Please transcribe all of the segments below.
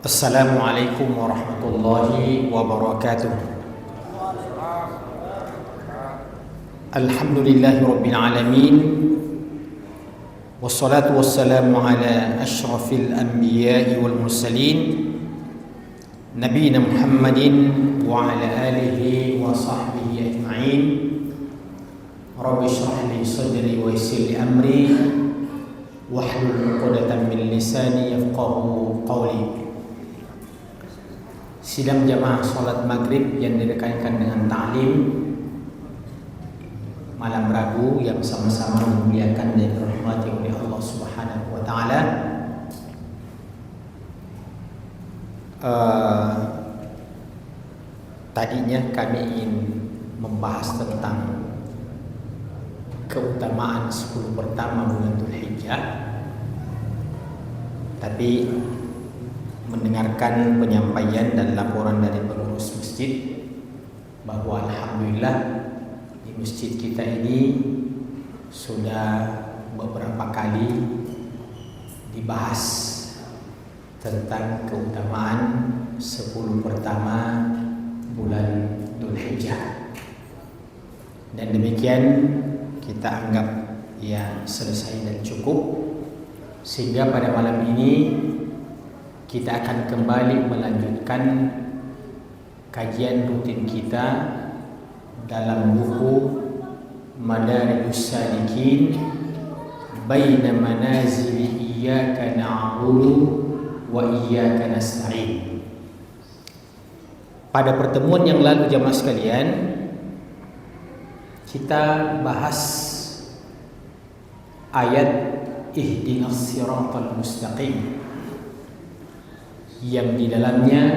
Assalamualaikum warahmatullahi wabarakatuh. Alhamdulillahi rabbil alamin. Wassalatu wassalamu ala asyrafil anbiya'i wal mursalin Nabiyina Muhammadin wa ala alihi wa sahbihi ajma'in. Rabbi shrah li sadri wa yassir li amri wahlul 'uqdatam min lisani yafqahu qawli. Sidang jamaah sholat maghrib yang direkankan dengan ta'lim malam Rabu yang sama-sama memuliakan dan dirahmati oleh Allah Subhanahu wa taala. Tadinya kami ingin membahas tentang keutamaan 10 pertama bulan Dzulhijjah, tapi mendengarkan penyampaian dan laporan dari pengurus masjid bahwa alhamdulillah di masjid kita ini sudah beberapa kali dibahas tentang keutamaan 10 pertama bulan Dzulhijjah, dan demikian kita anggap ya selesai dan cukup, sehingga pada malam ini kita akan kembali melanjutkan kajian rutin kita dalam buku Madarijus Salikin Baina Manazili Iyyaka Na'budu wa Iyyaka Nasta'in. Pada pertemuan yang lalu jamaah sekalian, kita bahas ayat Ihdinas Siratal Mustaqim yang di dalamnya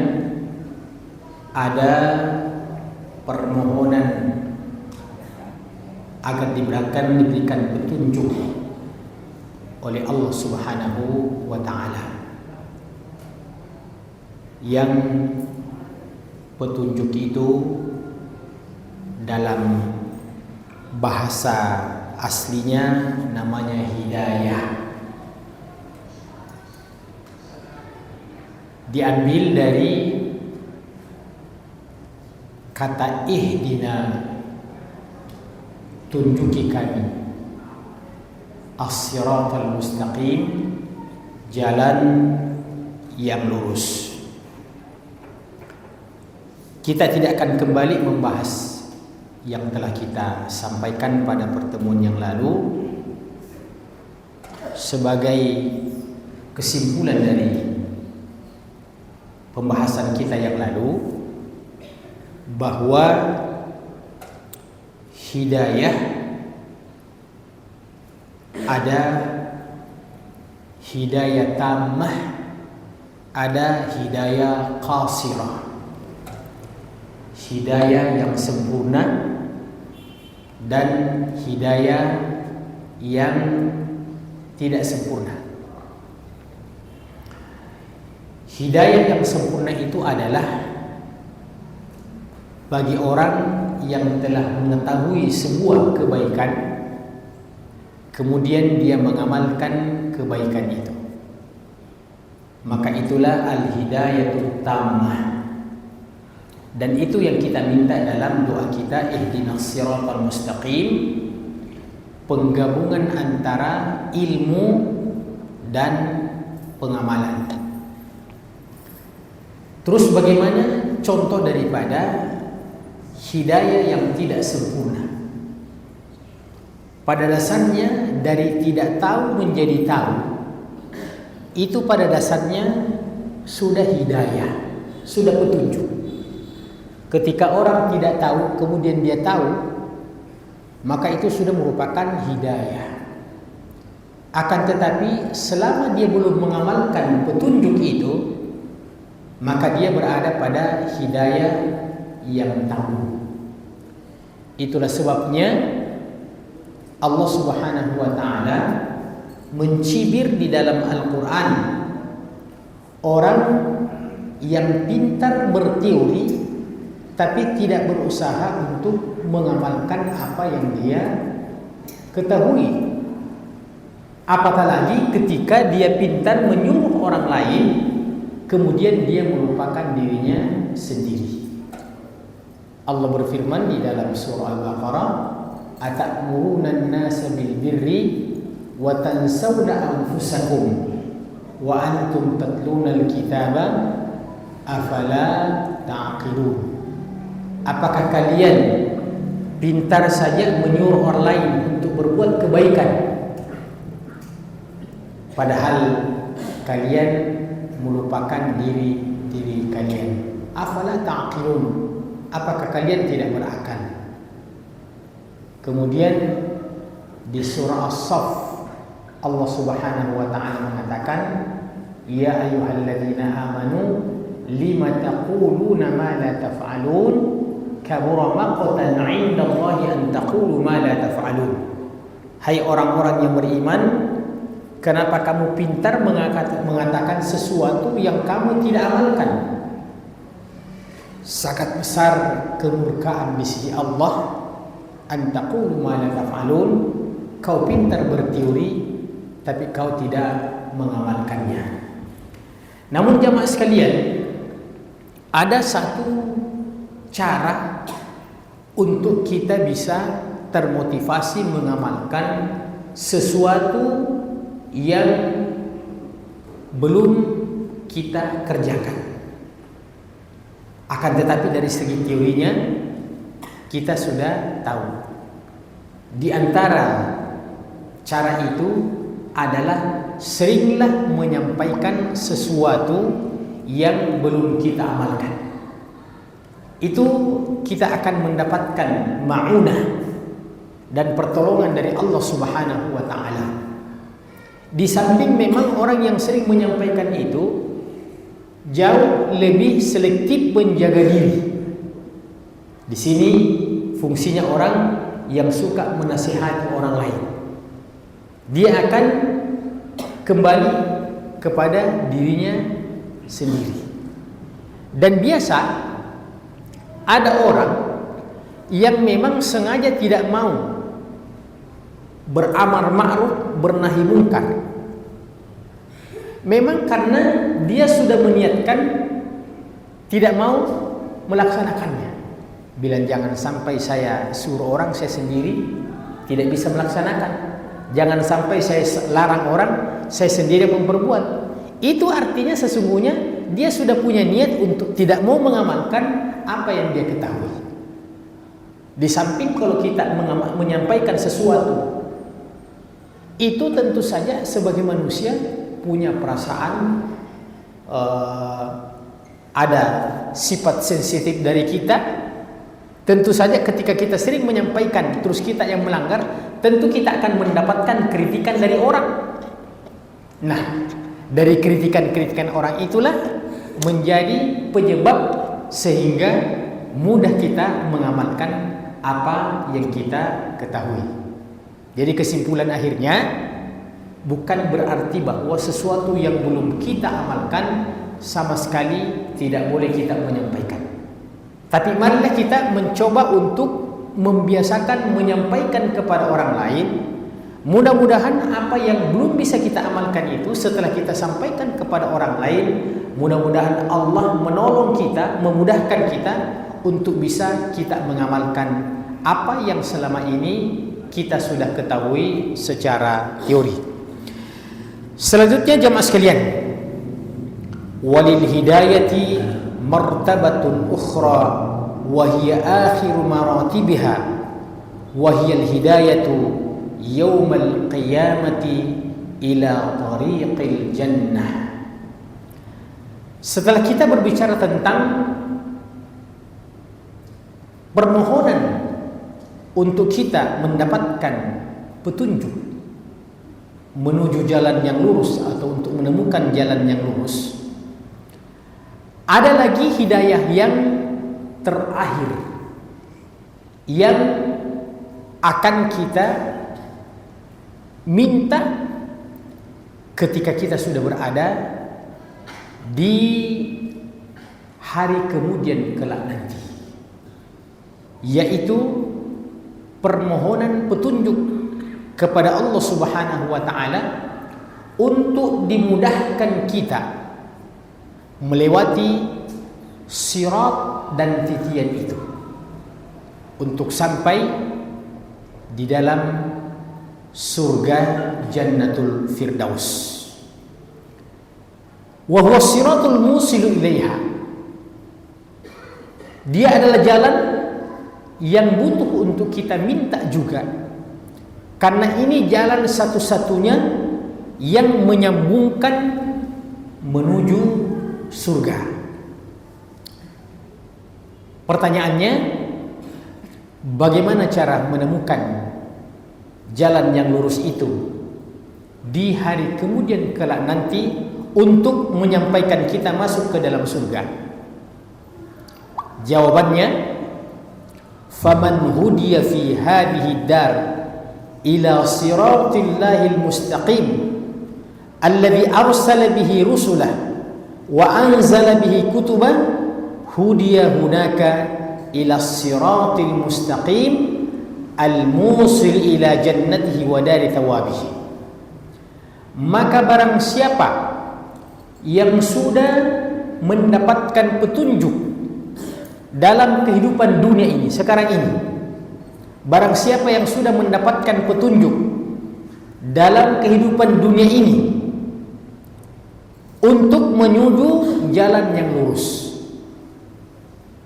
ada permohonan agar diberikan petunjuk oleh Allah Subhanahu wa taala, yang petunjuk itu dalam bahasa aslinya namanya hidayah. Diambil dari kata ihdina, tunjuki kami, as-siratal mustaqim, jalan yang lurus. Kita tidak akan kembali membahas yang telah kita sampaikan pada pertemuan yang lalu sebagai kesimpulan dari pembahasan kita yang lalu, bahwa hidayah ada hidayah tammah, ada hidayah qasirah, hidayah yang sempurna dan hidayah yang tidak sempurna. Hidayah yang sempurna itu adalah bagi orang yang telah mengetahui sebuah kebaikan, kemudian dia mengamalkan kebaikan itu, maka itulah al-hidayatul tammah. Dan itu yang kita minta dalam doa kita, ihdinas siratal mustaqim, penggabungan antara ilmu dan pengamalan. Terus bagaimana contoh daripada hidayah yang tidak sempurna? Pada dasarnya dari tidak tahu menjadi tahu, itu pada dasarnya sudah hidayah, sudah petunjuk. Ketika orang tidak tahu kemudian dia tahu, maka itu sudah merupakan hidayah. Akan tetapi selama dia belum mengamalkan petunjuk itu, maka dia berada pada hidayah yang tahu. Itulah sebabnya Allah Subhanahu wa taala mencibir di dalam Al-Quran orang yang pintar berteori tapi tidak berusaha untuk mengamalkan apa yang dia ketahui. Apatah lagi ketika dia pintar menyuruh orang lain kemudian dia melupakan dirinya sendiri. Allah berfirman di dalam surah Al-Baqarah, "Atamuruna an-nasa bil birri wa tansawna anfusakum wa antum tatluna al-kitaba afala ta'qilun." Apakah kalian pintar saja menyuruh orang lain untuk berbuat kebaikan, padahal kalian melupakan diri kalian? Afala ta'qilun. Apakah kalian tidak berakal? Kemudian di surah As-Saff Allah Subhanahu wa taala mengatakan, "Ya ayyuhalladzina amanu lima taquluna ma la taf'alun kabura maqtan 'indallahi an taqulu ma la taf'alun." Hai orang-orang yang beriman, kenapa kamu pintar mengatakan sesuatu yang kamu tidak amalkan? Sangat besar kemurkaan di sisi Allah. An taqulu ma la taf'alun, kau pintar berteori tapi kau tidak mengamalkannya. Namun jamaah sekalian, ada satu cara untuk kita bisa termotivasi mengamalkan sesuatu yang belum kita kerjakan. Akan tetapi dari segi teorinya kita sudah tahu. Di antara cara itu adalah seringlah menyampaikan sesuatu yang belum kita amalkan. Itu kita akan mendapatkan ma'unah dan pertolongan dari Allah Subhanahu wa taala. Di samping memang orang yang sering menyampaikan itu jauh lebih selektif menjaga diri. Di sini fungsinya orang yang suka menasihati orang lain. Dia akan kembali kepada dirinya sendiri. Dan biasa ada orang yang memang sengaja tidak mau beramar ma'ruf bernahi munkar. Memang karena dia sudah meniatkan tidak mau melaksanakannya. Bilang jangan sampai saya suruh orang, saya sendiri tidak bisa melaksanakan. Jangan sampai saya larang orang, saya sendiri memperbuat. Itu artinya sesungguhnya dia sudah punya niat untuk tidak mau mengamalkan apa yang dia ketahui. Di samping kalau kita menyampaikan sesuatu, itu tentu saja sebagai manusia punya perasaan, ada sifat sensitif dari kita. Tentu saja ketika kita sering menyampaikan terus kita yang melanggar, tentu kita akan mendapatkan kritikan dari orang. Nah, dari kritikan-kritikan orang itulah menjadi penyebab sehingga mudah kita mengamalkan apa yang kita ketahui. Jadi kesimpulan akhirnya bukan berarti bahwa sesuatu yang belum kita amalkan sama sekali tidak boleh kita menyampaikan. Tapi marilah kita mencoba untuk membiasakan menyampaikan kepada orang lain. Mudah-mudahan apa yang belum bisa kita amalkan itu setelah kita sampaikan kepada orang lain, mudah-mudahan Allah menolong kita, memudahkan kita untuk bisa kita mengamalkan apa yang selama ini kita sudah ketahui secara teori. Selanjutnya jamaah sekalian, walil hidayati martabatun ukhra wa hiya akhiru maratibiha wa hiya al-hidayatu yaumal qiyamati ila tariqil jannah. Setelah kita berbicara tentang permohonan untuk kita mendapatkan petunjuk menuju jalan yang lurus atau untuk menemukan jalan yang lurus, ada lagi hidayah yang terakhir yang akan kita minta ketika kita sudah berada di hari kemudian kelak nanti, yaitu permohonan petunjuk kepada Allah Subhanahu wa taala untuk dimudahkan kita melewati sirat dan titian itu untuk sampai di dalam surga Jannatul Firdaus. Wa huwa siratul musilu ilaiha. Dia adalah jalan yang butuh untuk kita minta juga, karena ini jalan satu-satunya yang menyambungkan menuju surga. Pertanyaannya, bagaimana cara menemukan jalan yang lurus itu di hari kemudian kelak nanti untuk menyampaikan kita masuk ke dalam surga? Jawabannya, faman hudiya fi hadhihi dar ila siratillahil mustaqim alladhi arsala bihi rusulah wa anzala bihi kutubah hudiya hunaka ila siratil mustaqim al-musil ila jannatihi wa dari thawabihi. Maka barang siapa yang sudah mendapatkan petunjuk dalam kehidupan dunia ini sekarang ini, barang siapa yang sudah mendapatkan petunjuk dalam kehidupan dunia ini untuk menuju jalan yang lurus.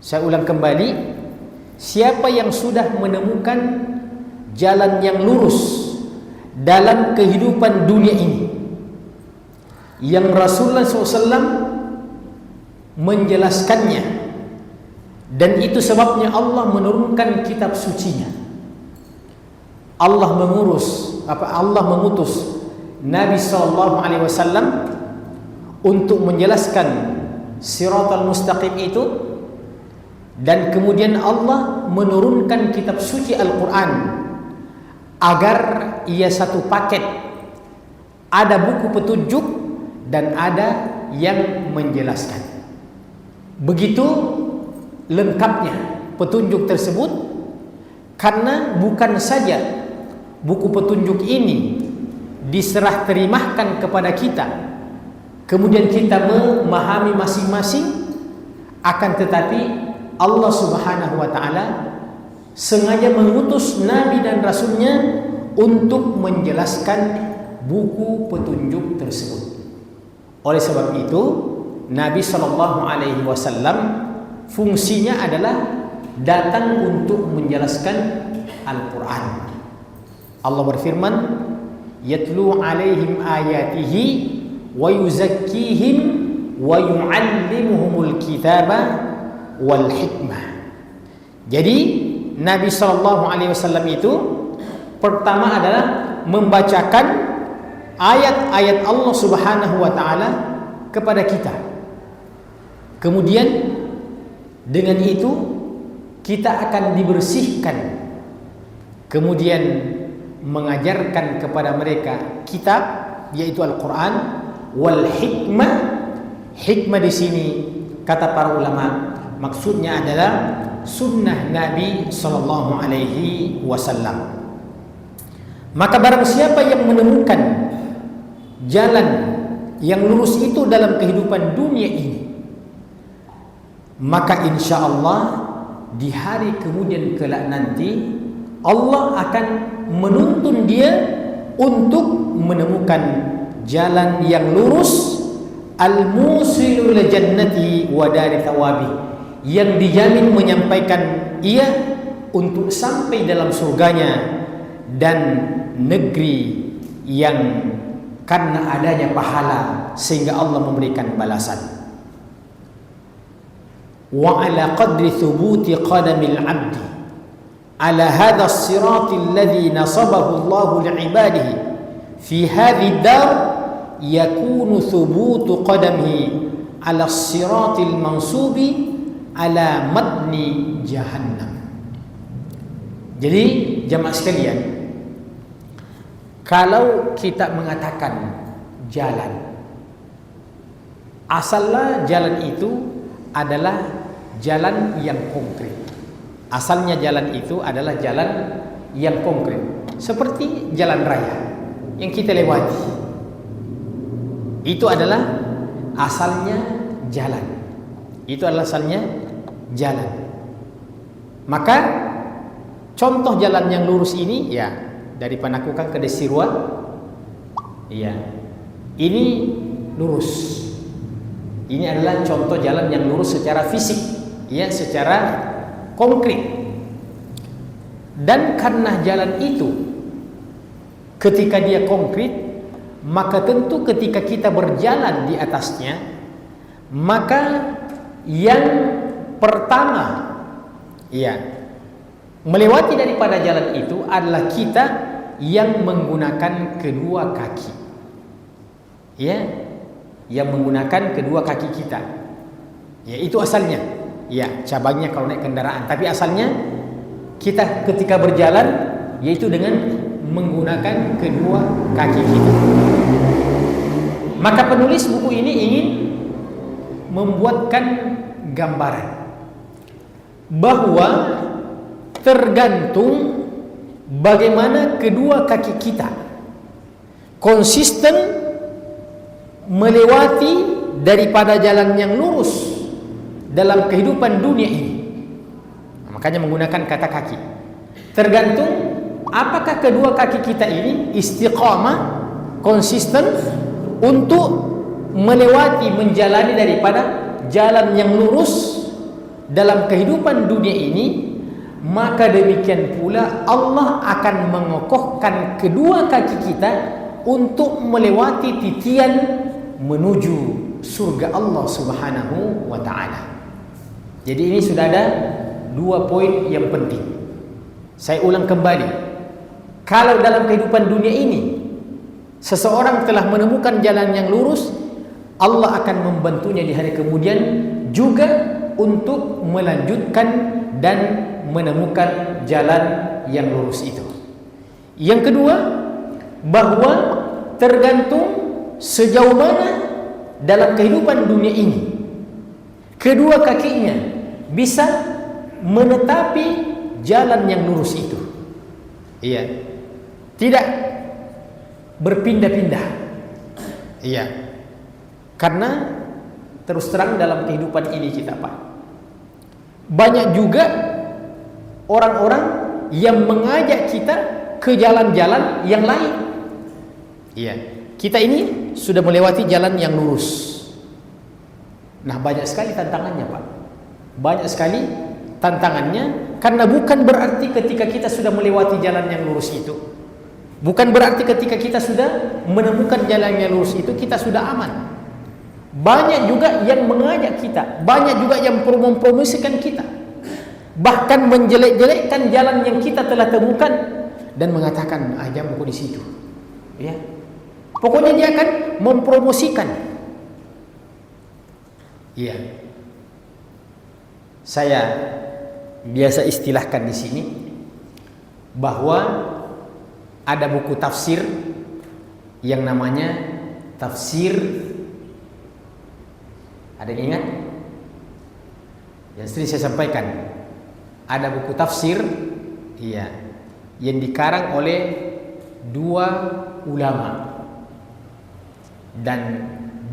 Saya ulang kembali, siapa yang sudah menemukan jalan yang lurus dalam kehidupan dunia ini, yang Rasulullah SAW menjelaskannya, dan itu sebabnya Allah menurunkan kitab sucinya. Allah mengutus Nabi SAW untuk menjelaskan siratal mustaqim itu, dan kemudian Allah menurunkan kitab suci Al-Quran agar ia satu paket, ada buku petunjuk dan ada yang menjelaskan. Begitu lengkapnya petunjuk tersebut, karena bukan saja buku petunjuk ini diserah terimahkan kepada kita, kemudian kita memahami masing-masing, akan tetapi Allah Subhanahu wa ta'ala sengaja mengutus Nabi dan Rasulnya untuk menjelaskan buku petunjuk tersebut. Oleh sebab itu, Nabi SAW fungsinya adalah datang untuk menjelaskan Al-Quran. Allah berfirman, yatlu alaihim ayatihi wa yuzakkihim wa yu'allimuhumul kitaba wal hikmah. Jadi Nabi SAW itu pertama adalah membacakan ayat-ayat Allah Subhanahu wa ta'ala kepada kita. Kemudian dengan itu kita akan dibersihkan, kemudian mengajarkan kepada mereka kitab, yaitu Al-Quran, wal hikmah. Hikmah di sini kata para ulama maksudnya adalah sunnah Nabi Sallallahu Alaihi Wasallam. Maka barang siapa yang menemukan jalan yang lurus itu dalam kehidupan dunia ini, maka insya Allah di hari kemudian kelak nanti Allah akan menuntun dia untuk menemukan jalan yang lurus, al-musilu ila jannati wa dari thawabi, yang dijamin menyampaikan ia untuk sampai dalam surganya dan negeri yang karena adanya pahala sehingga Allah memberikan balasan. Wa ala qadri thubuti qadamil abdi ala hadha as-sirati alladhi nasabahu Allah li'ibadihi fi hadhihi ad-dar yakunu thubutu qadamihi ala as-sirati al-mansubi ala matni jahannam. Jadi jamaah sekalian, kalau kita mengatakan jalan, asalnya jalan itu adalah jalan yang konkret. Asalnya jalan itu adalah jalan yang konkret, seperti jalan raya yang kita lewati. Itu adalah asalnya jalan. Itu adalah asalnya jalan. Maka contoh jalan yang lurus ini ya dari Panakukang ke Desirua, ya ini lurus. Ini adalah contoh jalan yang lurus secara fisik, ya, secara konkret. Dan karena jalan itu ketika dia konkret, maka tentu ketika kita berjalan di atasnya, maka yang pertama, ya, melewati daripada jalan itu adalah kita yang menggunakan kedua kaki, ya, yang menggunakan kedua kaki kita, ya, itu asalnya, ya, cabangnya kalau naik kendaraan, tapi asalnya kita ketika berjalan yaitu dengan menggunakan kedua kaki kita. Maka penulis buku ini ingin membuatkan gambaran bahwa tergantung bagaimana kedua kaki kita konsisten melewati daripada jalan yang lurus dalam kehidupan dunia ini. Makanya menggunakan kata kaki. Tergantung apakah kedua kaki kita ini istiqamah, konsisten untuk melewati, menjalani daripada jalan yang lurus dalam kehidupan dunia ini, maka demikian pula Allah akan mengokohkan kedua kaki kita untuk melewati titian menuju surga Allah Subhanahu wa ta'ala. Jadi ini sudah ada dua poin yang penting. Saya ulang kembali. Kalau dalam kehidupan dunia ini seseorang telah menemukan jalan yang lurus, Allah akan membantunya di hari kemudian juga untuk melanjutkan dan menemukan jalan yang lurus itu. Yang kedua, bahwa tergantung sejauh mana dalam kehidupan dunia ini kedua kakinya bisa menetapi jalan yang lurus itu, iya, tidak berpindah-pindah, iya, karena terus terang dalam kehidupan ini kita Pak, banyak juga orang-orang yang mengajak kita ke jalan-jalan yang lain, iya, kita ini sudah melewati jalan yang lurus. Nah, banyak sekali tantangannya Pak, banyak sekali tantangannya, karena bukan berarti ketika kita sudah melewati jalan yang lurus itu, bukan berarti ketika kita sudah menemukan jalan yang lurus itu kita sudah aman. Banyak juga yang mengajak kita, banyak juga yang mempromosikan kita, bahkan menjelek-jelekkan jalan yang kita telah temukan dan mengatakan jangan buku di situ, ya, pokoknya dia akan mempromosikan, ya. Saya biasa istilahkan di sini bahwa ada buku tafsir yang namanya tafsir, ada yang ingat? Yang sering saya sampaikan, ada buku tafsir, iya, yang dikarang oleh dua ulama, dan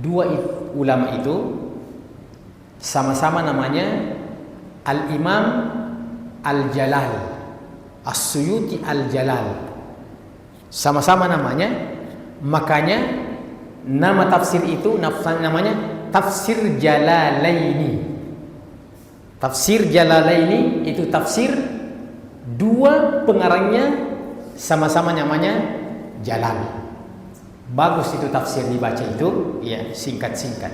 dua ulama itu sama-sama namanya Al-Imam Al-Jalal, As-Suyuti Al-Jalal, sama-sama namanya. Makanya nama tafsir itu namanya Tafsir Jalalaini. Tafsir Jalalaini itu tafsir dua pengarangnya sama-sama namanya Jalal. Bagus itu tafsir dibaca itu, ya, singkat-singkat.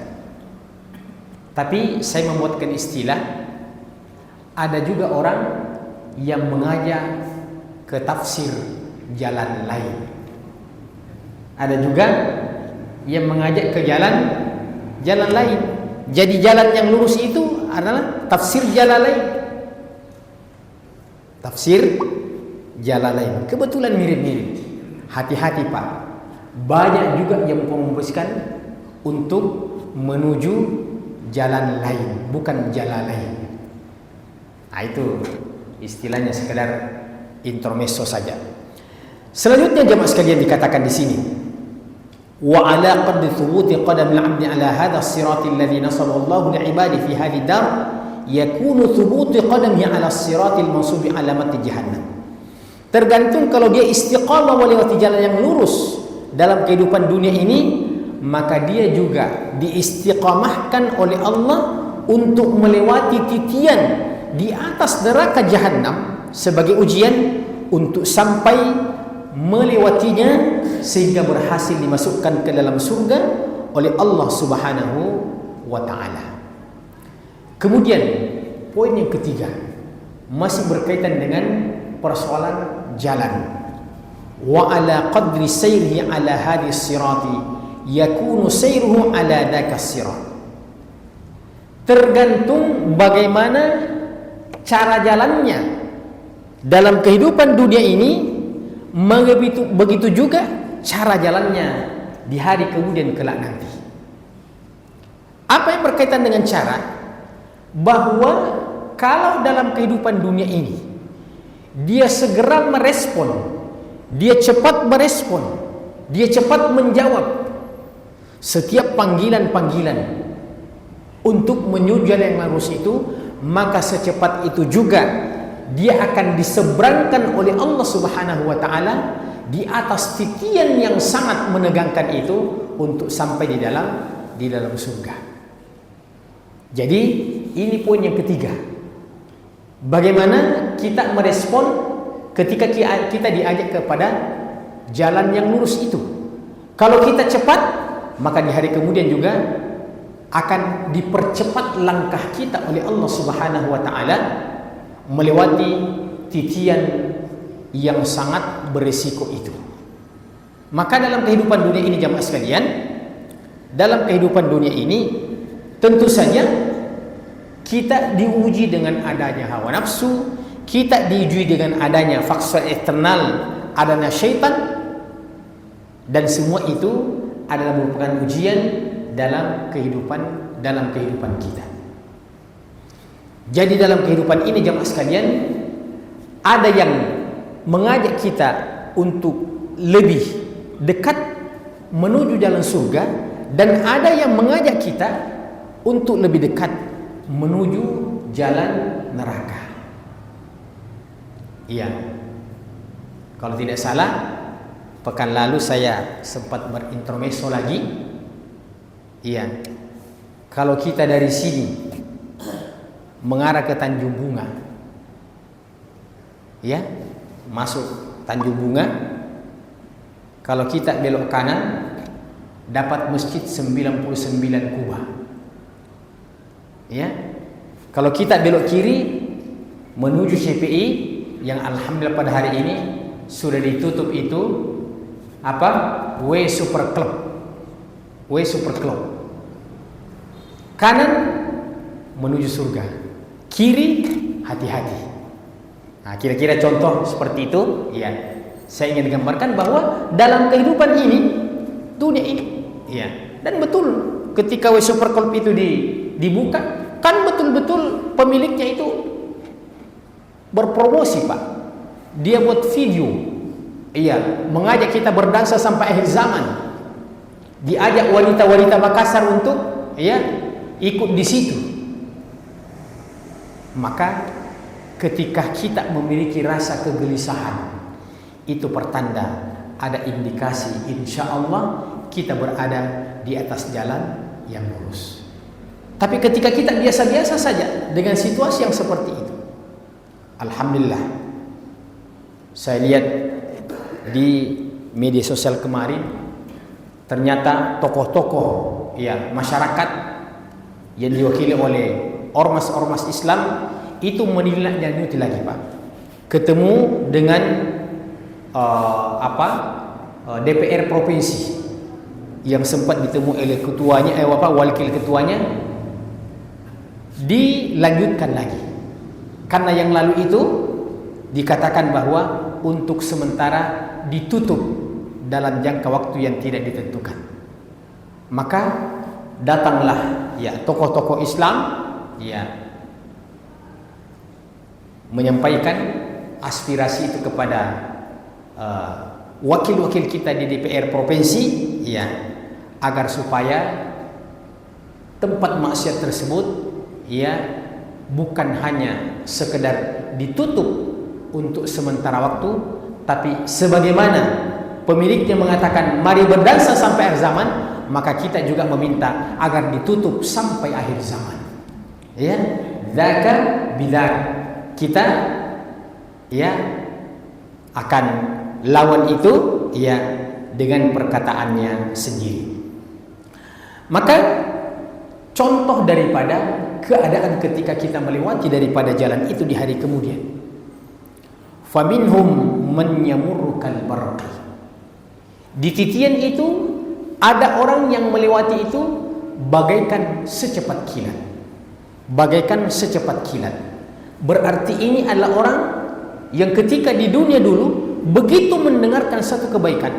Tapi saya membuatkan istilah, ada juga orang yang mengajak ke tafsir jalan lain. Ada juga yang mengajak ke jalan lain. Jadi jalan yang lurus itu adalah tafsir jalan lain. Tafsir jalan lain. Kebetulan mirip-mirip. Hati-hati Pak. Banyak juga yang mempromosikan untuk menuju jalan lain, bukan jalan lain. Nah, itu istilahnya sekedar intermezzo saja. Selanjutnya jemaah sekalian dikatakan di sini wa ala qadri thubuti qadam al-'abdi ala hadha as-sirati alladhi nasabahu Allahu li'ibadi fi hadhihi ad-dar yakunu thubuti qadamihi ala as-sirati al-mansubi alamati jahannam. Tergantung kalau dia istiqamah melewati jalan yang lurus dalam kehidupan dunia ini, maka dia juga diistiqamahkan oleh Allah untuk melewati titian di atas neraka jahanam sebagai ujian untuk sampai melewatinya sehingga berhasil dimasukkan ke dalam surga oleh Allah Subhanahu wa taala. Kemudian poin yang ketiga masih berkaitan dengan persoalan jalan. Wa ala qadri sayrihi ala hadhihi sirati yakunu sayruhu ala dzaka sirat. Tergantung bagaimana cara jalannya dalam kehidupan dunia ini, begitu juga cara jalannya di hari kemudian kelak nanti. Apa yang berkaitan dengan cara? Bahwa kalau dalam kehidupan dunia ini dia segera merespon, dia cepat merespon, dia cepat menjawab setiap panggilan-panggilan untuk menuju jalan yang lurus itu, maka secepat itu juga dia akan diseberangkan oleh Allah Subhanahu wa taala di atas titian yang sangat menegangkan itu untuk sampai di dalam surga. Jadi ini poin yang ketiga. Bagaimana kita merespon ketika kita diajak kepada jalan yang lurus itu. Kalau kita cepat, maka di hari kemudian juga akan dipercepat langkah kita oleh Allah Subhanahu wa taala melewati titian yang sangat berisiko itu. Maka dalam kehidupan dunia ini jamaah sekalian, dalam kehidupan dunia ini tentu saja kita diuji dengan adanya hawa nafsu, kita diuji dengan adanya faktor eksternal, adanya syaitan, dan semua itu adalah merupakan ujian dalam kehidupan kita. Jadi dalam kehidupan ini jamaah sekalian, ada yang mengajak kita untuk lebih dekat menuju jalan surga, dan ada yang mengajak kita untuk lebih dekat menuju jalan neraka. Iya. Kalau tidak salah, pekan lalu saya sempat berintermezzo lagi. Iya. Kalau kita dari sini mengarah ke Tanjung Bunga, ya, masuk Tanjung Bunga, kalau kita belok kanan dapat masjid 99 kubah. Ya. Kalau kita belok kiri menuju CPI yang alhamdulillah pada hari ini sudah ditutup itu apa? W Super Club. W Super Club. Kanan menuju surga, kiri hati-hati. Nah, kira-kira contoh seperti itu, ya. Saya ingin gambarkan bahwa dalam kehidupan ini, dunia ini, ya. Dan betul ketika W Super Club itu dibuka, kan betul-betul pemiliknya itu berpromosi, Pak. Dia buat video, iya, mengajak kita berdansa sampai akhir zaman. Diajak wanita-wanita Makassar untuk, ya, ikut di situ. Maka ketika kita memiliki rasa kegelisahan, itu pertanda ada indikasi insya Allah kita berada di atas jalan yang lurus. Tapi ketika kita biasa-biasa saja dengan situasi yang seperti itu, alhamdulillah, saya lihat di media sosial kemarin, ternyata tokoh-tokoh, ya, masyarakat yang diwakili oleh ormas-ormas Islam itu menindaklanjuti lagi, Pak. Ketemu dengan DPR provinsi yang sempat ditemui oleh ketuanya, wakil ketuanya, dilanjutkan lagi. Karena yang lalu itu dikatakan bahwa untuk sementara ditutup dalam jangka waktu yang tidak ditentukan. Maka datanglah, ya, tokoh-tokoh Islam, ya, menyampaikan aspirasi itu kepada wakil-wakil kita di DPR provinsi, ya, agar supaya tempat maksiat tersebut, ya, bukan hanya sekedar ditutup untuk sementara waktu, tapi sebagaimana pemiliknya mengatakan mari berdansa sampai akhir zaman, maka kita juga meminta agar ditutup sampai akhir zaman. Ya, dzaka bidzak. Kita, ya, akan lawan itu, ya, dengan perkataannya sendiri. Maka contoh daripada keadaan ketika kita melewati daripada jalan itu di hari kemudian, faminhum man yamurru kal barqi. Di titian itu ada orang yang melewati itu bagaikan secepat kilat. Bagaikan secepat kilat. Berarti ini adalah orang yang ketika di dunia dulu begitu mendengarkan satu kebaikan,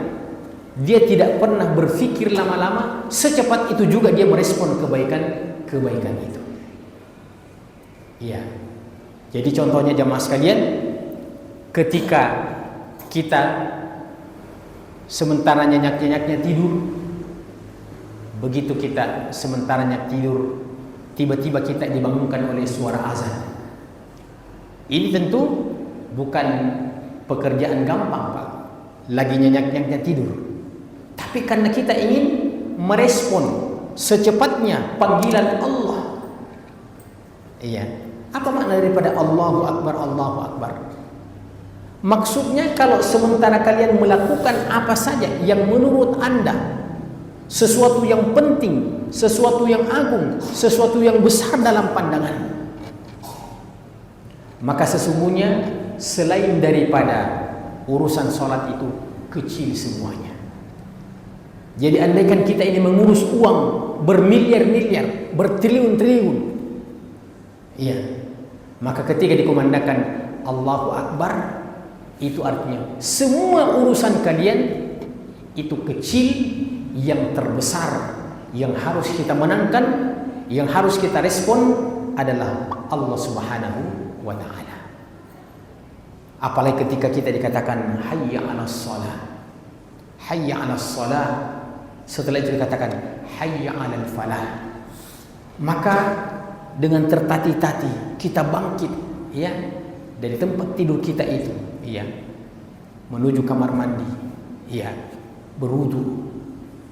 dia tidak pernah berpikir lama-lama, secepat itu juga dia merespon kebaikan itu. Iya. Jadi contohnya jamaah sekalian, ketika kita sementara nyenyak-nyenyaknya tidur, begitu kita sementaranya tidur, tiba-tiba kita dibangunkan oleh suara azan. Ini tentu bukan pekerjaan gampang, Pak. Lagi nyenyak-nyenyaknya tidur. Tapi karena kita ingin merespon secepatnya panggilan Allah. Iya. Apa makna daripada Allahu Akbar, Allahu Akbar? Maksudnya kalau sementara kalian melakukan apa saja yang menurut Anda sesuatu yang penting, sesuatu yang agung, sesuatu yang besar dalam pandangan, maka sesungguhnya selain daripada urusan sholat itu kecil semuanya. Jadi andaikan kita ini mengurus uang bermiliar-miliar, bertriliun-triliun, iya, maka ketika dikumandangkan Allahu Akbar, itu artinya semua urusan kalian itu kecil, yang terbesar yang harus kita menangkan, yang harus kita respon adalah Allah Subhanahu wa ta'ala. Apalagi ketika kita dikatakan hayya 'alas shalah, hayya 'alas shalah, setelah itu dikatakan hayya 'alal falah, maka dengan tertati-tati kita bangkit, ya, dari tempat tidur kita itu, ya, menuju kamar mandi, ya, berwudu,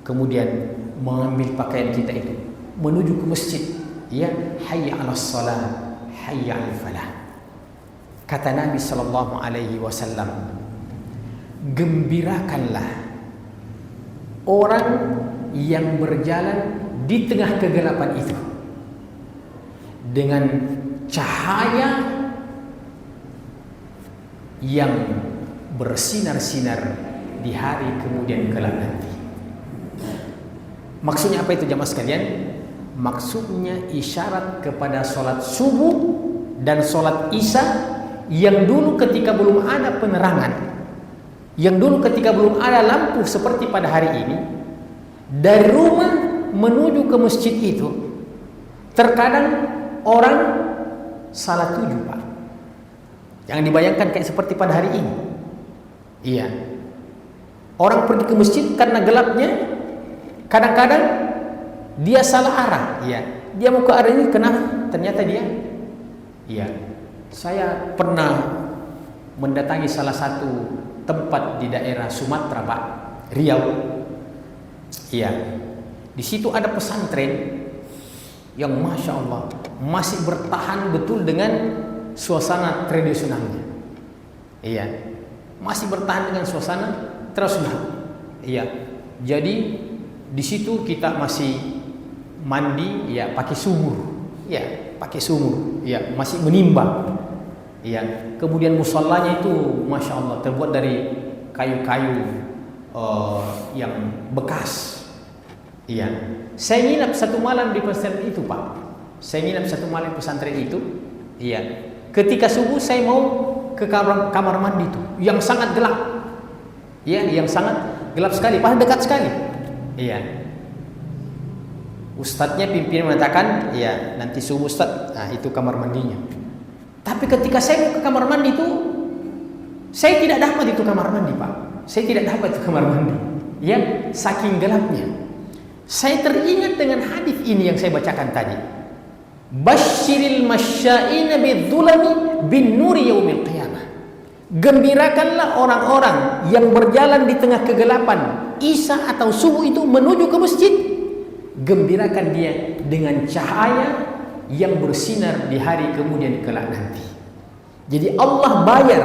kemudian mengambil pakaian kita itu menuju ke masjid, ya, hayya 'alas shalah, hayya 'alal falah. Kata Nabi sallallahu alaihi wasallam, gembirakanlah orang yang berjalan di tengah kegelapan itu dengan cahaya yang bersinar-sinar di hari kemudian kelak nanti. Maksudnya apa itu jamaah sekalian? Maksudnya isyarat kepada sholat subuh dan sholat isya yang dulu ketika belum ada penerangan, yang dulu ketika belum ada lampu seperti pada hari ini, dari rumah menuju ke masjid itu terkadang orang salah tuju, Pak. Jangan dibayangkan kayak seperti pada hari ini. Iya. Orang pergi ke masjid karena gelapnya, kadang-kadang dia salah arah. Iya. Dia mau ke arah ini, kenapa? Ternyata dia, iya. Saya pernah mendatangi salah satu tempat di daerah Sumatera, Pak, Riau. Iya. Di situ ada pesantren yang masya Allah masih bertahan betul dengan suasana tradisionalnya. Iya, masih bertahan dengan suasana tradisional. Iya, jadi di situ kita masih mandi, ya, pakai sumur, ya, pakai sumur, ya, masih menimbang. Iya, kemudian musallanya itu masya Allah terbuat dari kayu-kayu yang bekas. Iya, saya nginap satu malam di pesantren itu, Pak. Saya nginap satu malam di pesantren itu. Iya, ketika subuh saya mau ke kamar mandi itu yang sangat gelap. Iya, yang sangat gelap sekali, padahal dekat sekali. Iya. Ustadznya pimpinan mengatakan, iya, nanti subuh Ustadz, nah itu kamar mandinya. Tapi ketika saya mau ke kamar mandi itu, saya tidak dapat itu kamar mandi, Pak. saya tidak dapat ke kamar mandi. Ya, saking gelapnya. Saya teringat dengan hadis ini yang saya bacakan tadi. Basyiril masya'ina bidzulami bin nuri yaumil qiyamah. Gembirakanlah orang-orang yang berjalan di tengah kegelapan Isya atau subuh itu menuju ke masjid. Gembirakan dia dengan cahaya yang bersinar di hari kemudian kelak nanti. Jadi Allah bayar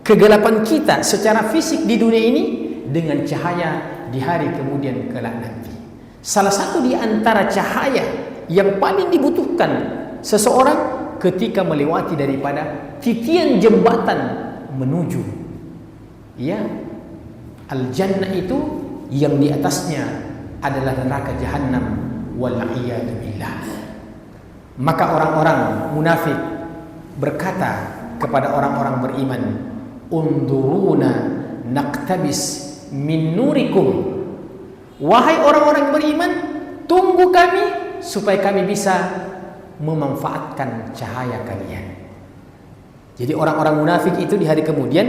kegelapan kita secara fisik di dunia ini dengan cahaya di hari kemudian kelak nanti. Salah satu di antara cahaya yang paling dibutuhkan seseorang ketika melewati daripada titian jembatan menuju al-jannah itu, yang di atasnya adalah neraka jahanam, wal-'iyadu billah. Maka orang-orang munafik berkata kepada orang-orang beriman, unduruna naqtabis min nurikum. Wahai orang-orang beriman, tunggu kami supaya kami bisa memanfaatkan cahaya kalian. Jadi orang-orang munafik itu di hari kemudian,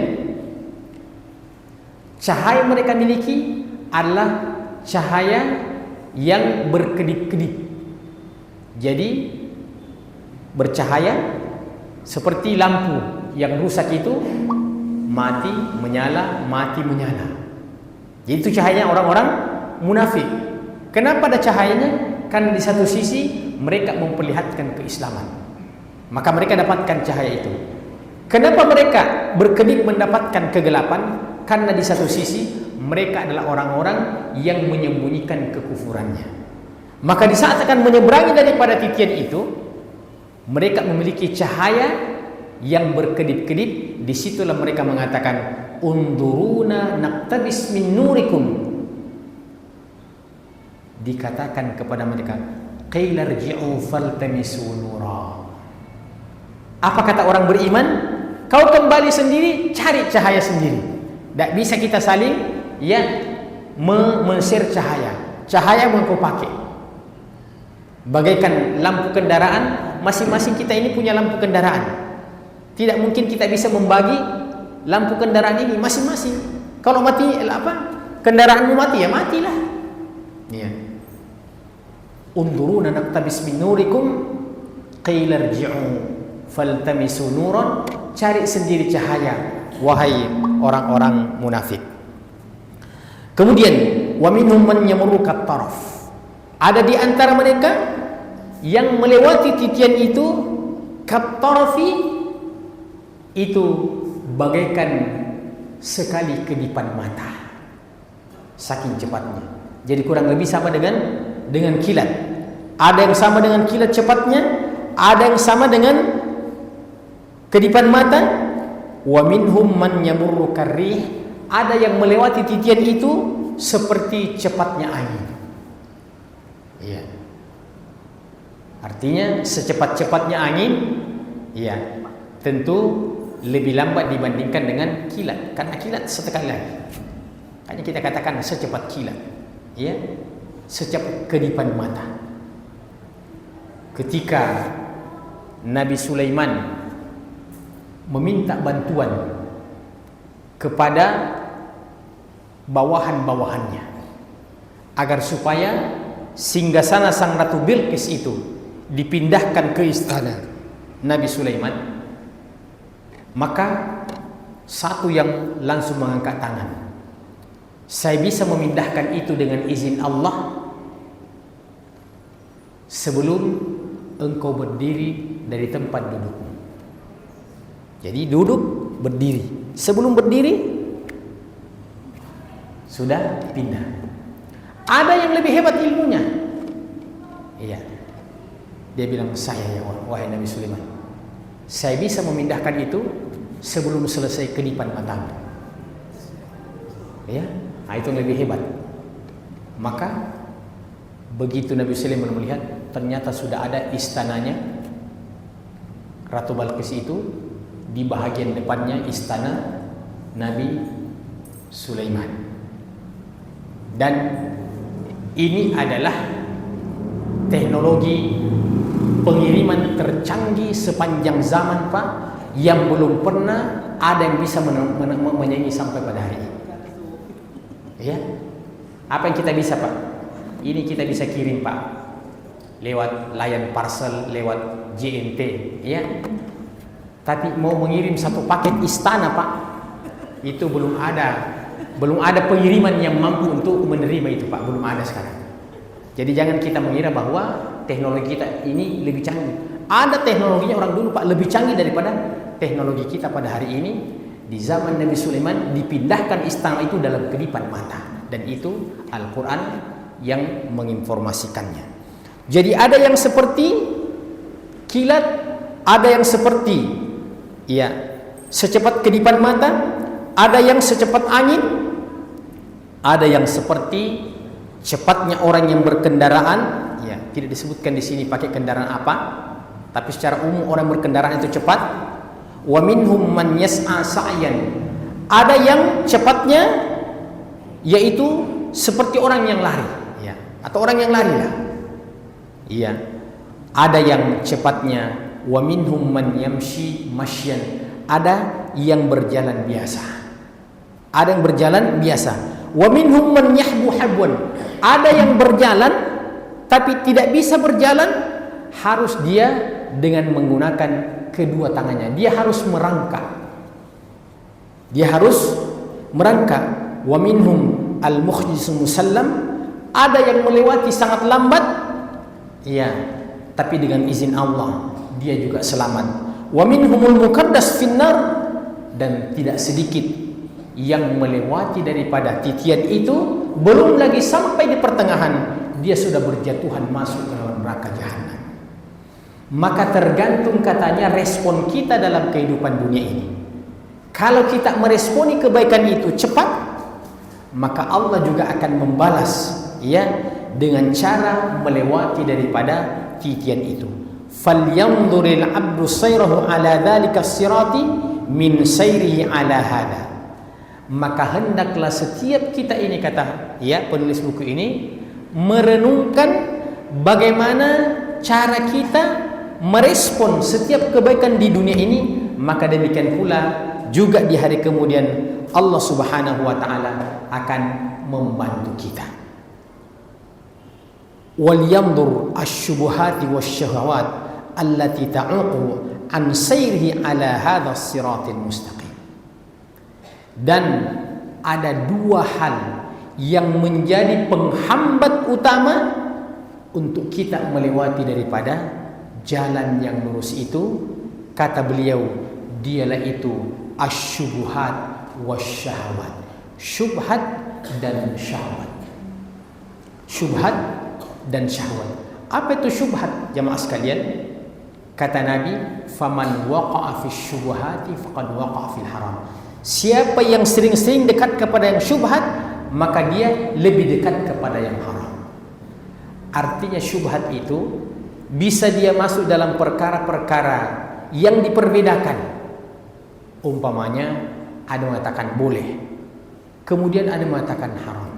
cahaya mereka miliki adalah cahaya yang berkedip-kedip. Jadi bercahaya seperti lampu yang rusak itu, mati menyala, mati menyala. Jadi itu cahayanya orang-orang munafik. Kenapa ada cahayanya? Karena di satu sisi mereka memperlihatkan keislaman, maka mereka dapatkan cahaya itu. Kenapa mereka berkedip mendapatkan kegelapan? Karena di satu sisi mereka adalah orang-orang yang menyembunyikan kekufurannya. Maka di saat akan menyeberangi daripada titian itu, mereka memiliki cahaya yang berkedip-kedip. Disitulah mereka mengatakan, unduruna naqtabis min nurikum. Dikatakan kepada mereka, qila irji'u faltamisu nura. Apa kata orang beriman? Kau kembali sendiri, cari cahaya sendiri. Tak bisa kita saling men-share cahaya. Cahaya yang kau pakai bagaikan lampu kendaraan. Masing-masing kita ini punya lampu kendaraan. Tidak mungkin kita bisa membagi lampu kendaraan ini masing-masing. Kalau mati kendaraanmu mati, ya matilah. Ya. Unduruna naqtabis min nurikum qila irji'u faltamisu nuran. Cari sendiri cahaya, wahai orang-orang munafik. Kemudian wa minhum man yamurru kat-taraf. Ada di antara mereka yang melewati titian itu, kat-tarafi, itu bagaikan sekali kedipan mata, saking cepatnya. Jadi kurang lebih sama dengan kilat. Ada yang sama dengan kilat cepatnya, ada yang sama dengan kedipan mata. Wa minhum man yamurru karrih. Ada yang melewati titian itu seperti cepatnya angin. Iya. Artinya secepat-cepatnya angin, ya, tentu lebih lambat dibandingkan dengan kilat. Karena kilat setekali lagi. Hanya kita katakan secepat kilat, ya, secepat kedipan mata. Ketika Nabi Sulaiman meminta bantuan kepada bawahan-bawahannya agar supaya singgasana sang Ratu Bilqis itu dipindahkan ke istana Nabi Sulaiman, maka satu yang langsung mengangkat tangan, saya bisa memindahkan itu dengan izin Allah sebelum engkau berdiri dari tempat dudukmu. Jadi duduk, berdiri. Sebelum berdiri sudah pindah. Ada yang lebih hebat ilmunya. Iya. Dia bilang, saya ya wahai Nabi Sulaiman, saya bisa memindahkan itu sebelum selesai kedipan matamu. Ya, nah, itu lebih hebat. Maka begitu Nabi Sulaiman melihat, ternyata sudah ada istananya Ratu Balqis itu. Di bahagian depannya istana Nabi Sulaiman. Dan ini adalah teknologi pengiriman tercanggih sepanjang zaman, Pak, yang belum pernah ada yang bisa menyanyi sampai pada hari ini. Ya. Apa yang kita bisa, Pak? Ini kita bisa kirim, Pak, lewat layan parcel, lewat JNT, ya. Tapi mau mengirim satu paket istana, Pak, itu belum ada pengiriman yang mampu untuk menerima itu, Pak. Belum ada sekarang. Jadi jangan kita mengira bahwa teknologi kita ini lebih canggih. Ada teknologinya orang dulu, Pak, lebih canggih daripada teknologi kita pada hari ini. Di zaman Nabi Sulaiman dipindahkan istana itu dalam kedipan mata, dan itu Al-Quran yang menginformasikannya. Jadi ada yang seperti kilat, ada yang seperti secepat kedipan mata, ada yang secepat angin, ada yang seperti cepatnya orang yang berkendaraan. Tidak disebutkan di sini pakai kendaraan apa, tapi secara umum orang berkendaraan itu cepat. Wa minhum man yas'a sa'yan. Ada yang cepatnya yaitu seperti orang yang lari, atau orang yang lari lah. Ada yang cepatnya wa minhum man yamshi masyan. Ada yang berjalan biasa. Ada yang berjalan biasa. Wa minhum man yahbu habwan. Ada yang berjalan tapi tidak bisa berjalan, harus dia dengan menggunakan kedua tangannya. Dia harus merangkak. Wa minhum al-mukhjisul musallam. Ada yang melewati sangat lambat, tapi dengan izin Allah dia juga selamat. Wa minhumul mukaddas finnar. Dan tidak sedikit yang melewati daripada titian itu, belum lagi sampai di pertengahan dia sudah berjatuhan masuk ke dalam neraka jahanam. Maka tergantung katanya respon kita dalam kehidupan dunia ini. Kalau kita meresponi kebaikan itu cepat, maka Allah juga akan membalas dengan cara melewati daripada titian itu. Falyanzuril 'abdu sayrahu 'ala dzalika as-sirati min sayrihi 'ala hada. Maka hendaklah setiap kita ini, kata penulis buku ini, merenungkan bagaimana cara kita merespon setiap kebaikan di dunia ini. Maka demikian pula juga di hari kemudian Allah Subhanahu wa taala akan membantu kita. Wal yanzur asy-syubuhati wasyahawat allati ta'uqu an sayrihi ala hadha as-siratil mustaqim. Dan ada dua hal yang menjadi penghambat utama untuk kita melewati daripada jalan yang lurus itu. Kata beliau, dialah itu asyubuhat wasyahwat. Syubhat dan syahwat. Syubhat dan syahwat. Apa itu syubhat, jamaah sekalian? Kata Nabi, faman waqa'a fis syubuhati faqad waqa'a fil haram. Siapa yang sering-sering dekat kepada yang syubhat, maka dia lebih dekat kepada yang haram. Artinya syubhat itu bisa dia masuk dalam perkara-perkara yang diperbedakan. Umpamanya ada mengatakan boleh, kemudian ada mengatakan haram.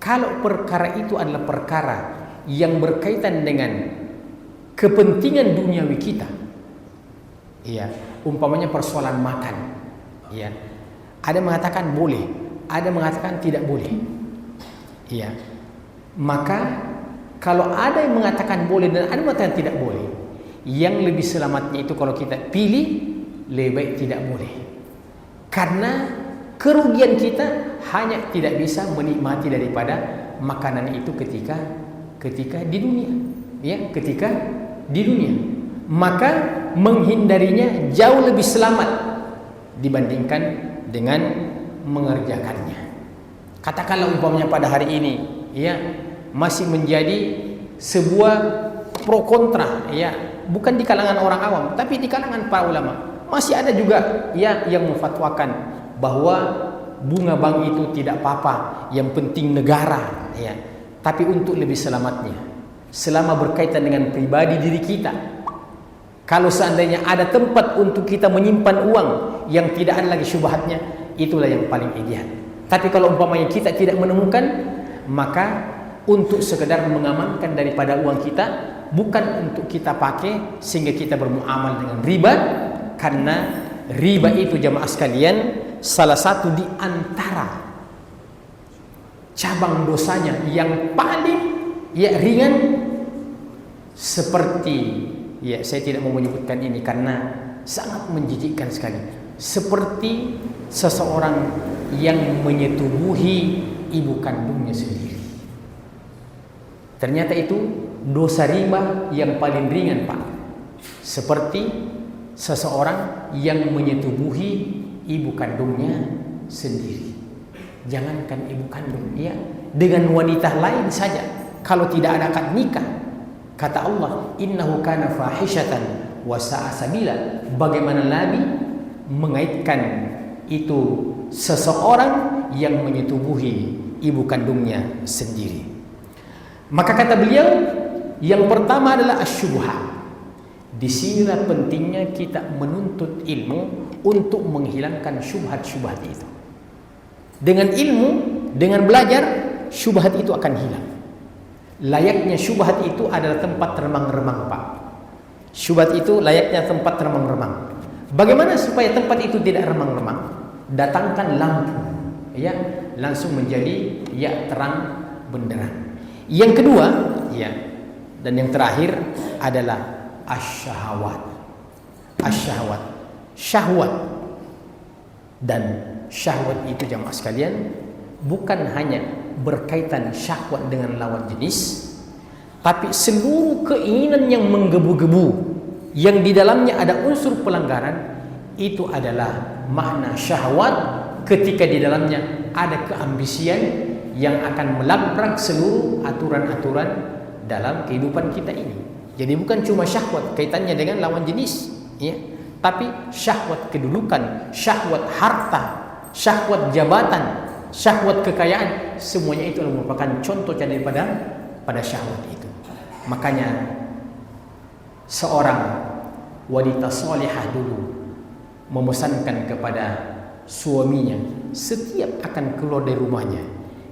Kalau perkara itu adalah perkara yang berkaitan dengan kepentingan duniawi kita, umpamanya persoalan makan, ada mengatakan boleh, ada mengatakan tidak boleh, maka kalau ada yang mengatakan boleh dan ada yang mengatakan tidak boleh, yang lebih selamatnya itu kalau kita pilih, lebih baik tidak boleh. Karena kerugian kita hanya tidak bisa menikmati daripada makanan itu ketika di dunia, ketika di dunia. Maka menghindarinya jauh lebih selamat dibandingkan dengan mengerjakannya. Katakanlah umpamanya pada hari ini, masih menjadi sebuah pro kontra, bukan di kalangan orang awam, tapi di kalangan para ulama. Masih ada juga yang memfatwakan bahwa bunga bank itu tidak apa-apa, yang penting negara, tapi untuk lebih selamatnya, selama berkaitan dengan pribadi diri kita, kalau seandainya ada tempat untuk kita menyimpan uang yang tidak ada lagi syubhatnya, itulah yang paling ideal. Tapi kalau umpamanya kita tidak menemukan, maka untuk sekedar mengamankan daripada uang kita, bukan untuk kita pakai sehingga kita bermuamal dengan riba. Karena riba itu, jamaah sekalian, salah satu di antara cabang dosanya yang paling ringan seperti, saya tidak mau menyebutkan ini karena sangat menjijikkan sekali, seperti seseorang yang menyetubuhi ibu kandungnya sendiri. Ternyata itu dosa riba yang paling ringan, Pak. Seperti seseorang yang menyetubuhi ibu kandungnya sendiri. Jangankan ibu kandung, dengan wanita lain saja, kalau tidak ada akad nikah, kata Allah, innahu kana fahishatan wa sa'a sabila. Bagaimana Nabi mengaitkan itu seseorang yang menyetubuhi ibu kandungnya sendiri. Maka kata beliau, yang pertama adalah asyubhat. Di sinilah pentingnya kita menuntut ilmu untuk menghilangkan syubhat-syubhat itu. Dengan ilmu, dengan belajar, syubhat itu akan hilang. Layaknya syubhat itu adalah tempat remang-remang, Pak. Syubhat itu layaknya tempat remang-remang. Bagaimana supaya tempat itu tidak remang-remang? Datangkan lampu, langsung menjadi terang benderang. Yang kedua, dan yang terakhir adalah asyahwat. Asyahwat, syahwat. Dan syahwat itu jamaah sekalian bukan hanya berkaitan syahwat dengan lawan jenis, tapi seluruh keinginan yang menggebu-gebu yang di dalamnya ada unsur pelanggaran, itu adalah makna syahwat, ketika di dalamnya ada keambisian yang akan melabrak seluruh aturan-aturan dalam kehidupan kita ini. Jadi bukan cuma syahwat kaitannya dengan lawan jenis, tapi syahwat kedudukan, syahwat harta, syahwat jabatan, syahwat kekayaan, semuanya itu merupakan contoh daripada syahwat itu. Makanya seorang wanita salihah dulu memesankan kepada suaminya setiap akan keluar dari rumahnya,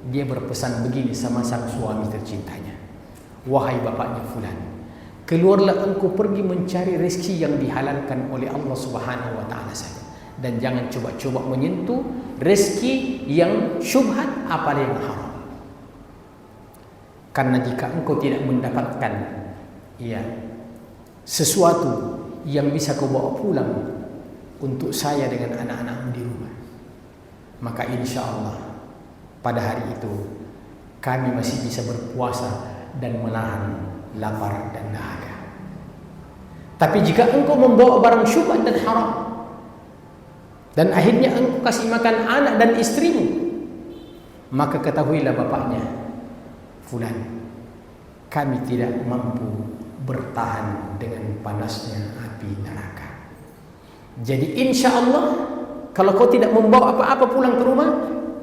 dia berpesan begini sama sang suami tercintanya, wahai bapaknya fulan, keluarlah engkau pergi mencari rezeki yang dihalalkan oleh Allah Subhanahu wa taala saja, dan jangan coba-coba menyentuh rezeki yang syubhat apalagi yang haram. Karena jika engkau tidak mendapatkan sesuatu yang bisa kau bawa pulang untuk saya dengan anak-anakmu di rumah, maka insya Allah pada hari itu kami masih bisa berpuasa dan menahan lapar dan dahaga. Tapi jika engkau membawa barang syubhat dan haram, dan akhirnya engkau kasih makan anak dan istrimu, maka ketahuilah bapaknya, fulan, kami tidak mampu bertahan dengan panasnya api neraka. Jadi insya Allah kalau kau tidak membawa apa-apa pulang ke rumah,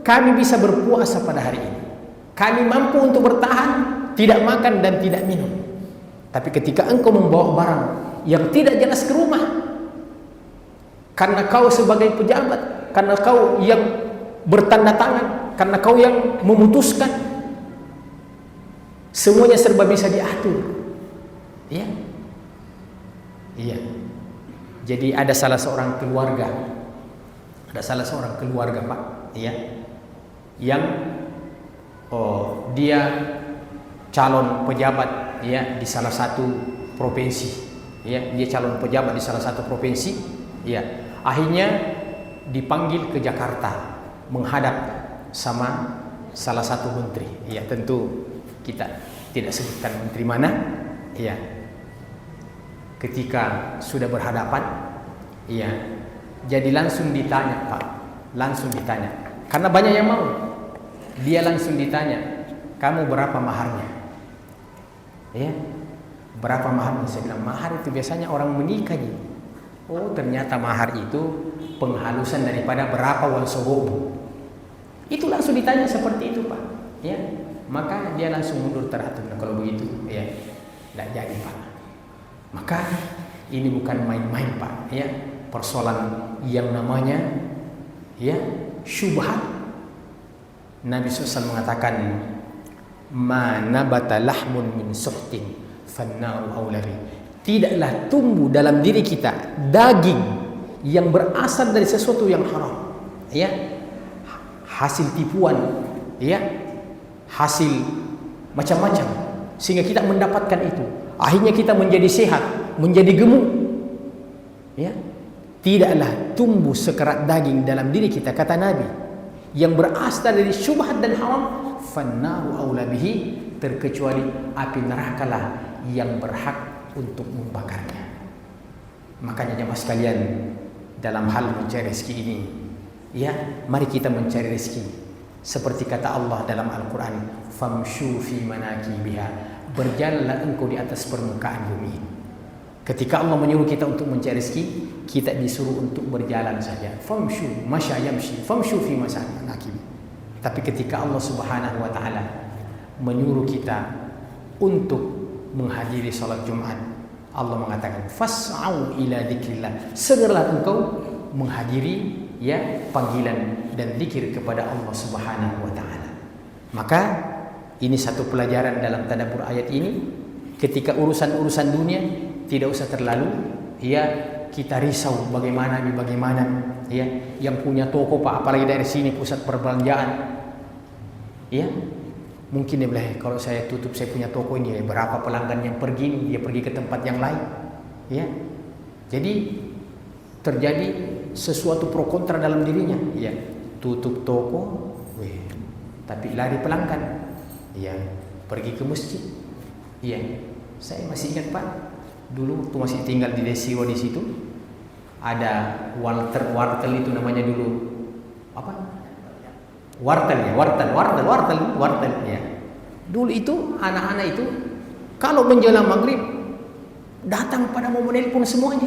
kami bisa berpuasa pada hari ini. Kami mampu untuk bertahan, tidak makan dan tidak minum. Tapi ketika engkau membawa barang yang tidak jelas ke rumah, karena kau sebagai pejabat, karena kau yang bertanda tangan, karena kau yang memutuskan, semuanya serba bisa diatur. Jadi ada salah seorang keluarga, Pak, yang dia calon pejabat di salah satu provinsi, dia calon pejabat di salah satu provinsi, akhirnya dipanggil ke Jakarta menghadap sama salah satu menteri, tentu kita tidak sebutkan menteri mana, ketika sudah berhadapan, jadi langsung ditanya, Pak, langsung ditanya, karena banyak yang mau, dia langsung ditanya, kamu berapa maharnya? Berapa maharnya? Saya bilang, mahar itu biasanya orang menikah. Oh, ternyata mahar itu penghalusan daripada berapa won sogomu. Itu langsung ditanya seperti itu, Pak. Maka dia langsung mundur teratur. Kalau begitu, tidak jadi, Pak. Maka ini bukan main-main, Pak. Persoalan yang namanya syubhat. Nabi SAW mengatakan, ma nabata lahmun min suhtin fannaru aulari. Tidaklah tumbuh dalam diri kita daging yang berasal dari sesuatu yang haram, hasil tipuan, hasil macam-macam, sehingga kita mendapatkan itu. Akhirnya kita menjadi sehat, menjadi gemuk. Ya, tidaklah tumbuh sekerat daging dalam diri kita, kata Nabi, yang berasal dari syubhat dan haram, fannaru aula bihi, terkecuali api nerakalah yang berhak untuk membakarnya. Makanya jemaah sekalian, dalam hal mencari rezeki ini, ya, mari kita mencari rezeki seperti kata Allah dalam Al-Quran, famshu fi manakibiha, berjalanlah engkau di atas permukaan bumi. Ketika Allah menyuruh kita untuk mencari rezeki, kita disuruh untuk berjalan saja. Famshu masya yamshi, famshu fi manakibi. Tapi ketika Allah Subhanahu wa taala menyuruh kita untuk menghadiri salat Jumat, Allah mengatakan fas'au ila dzikrillah, segeralah engkau menghadiri, ya, panggilan dan zikir kepada Allah Subhanahu wa taala. Maka ini satu pelajaran dalam tadabbur ayat ini. Ketika urusan-urusan dunia, tidak usah terlalu, ya, kita risau bagaimana, ya, yang punya toko Pak, apalagi dari sini pusat perbelanjaan, ya, mungkin dia bilang, kalau saya tutup saya punya toko ini, berapa pelanggan yang pergi, dia pergi ke tempat yang lain, ya. Jadi terjadi sesuatu pro kontra dalam dirinya, ya, tutup toko, tapi lari pelanggan, ya, pergi ke masjid, ya. Saya masih ingat Pak, dulu waktu masih tinggal di Desiwa, di situ ada wartel itu namanya dulu apa? Wartel ya. Dulu itu anak-anak itu kalau menjelang maghrib datang pada mau menelpon semuanya.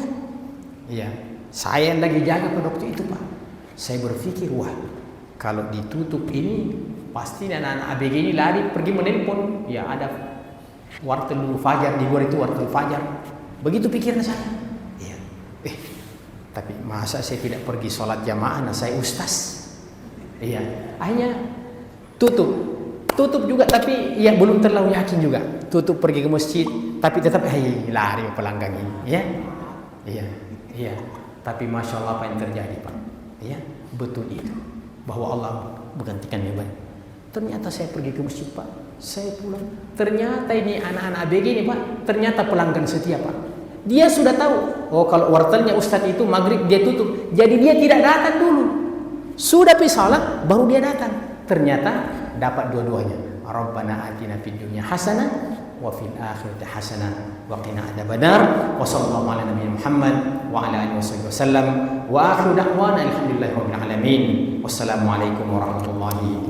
Iya, saya lagi jaga pada waktu itu Pak. Saya berpikir, wah, kalau ditutup ini pasti anak-anak ABG ini lari pergi menelpon. Ya, ada wartel dulu Fajar di luar itu, wartel Fajar. Begitu pikiran saya. Iya. Tapi masa saya tidak pergi sholat jamaah, nah saya ustaz. Iya. Akhirnya tutup juga, tapi ya belum terlalu yakin juga. Tutup pergi ke masjid, tapi tetap lari pelanggan ini, ya. Iya. Tapi masya Allah apa yang terjadi Pak? Ya, betul itu, bahwa Allah menggantikan yang baik. Ternyata saya pergi ke masjid Pak, saya pulang, ternyata ini anak-anak ABG ini Pak, ternyata pelanggan setia Pak. Dia sudah tahu, oh kalau wartelnya Ustadz itu maghrib dia tutup, jadi dia tidak datang dulu. Sudah pergi salat, baru dia datang. Ternyata dapat dua-duanya. Rabbana atina fid dunya hasanah wa fil akhirati hasanah wa qina adzabannar. Wa sallallahu ala nabiyina Muhammad wa ala alihi wasallam. Wa akhiru da'wana alhamdulillahi rabbil alamin. Wassalamu alaikum warahmatullahi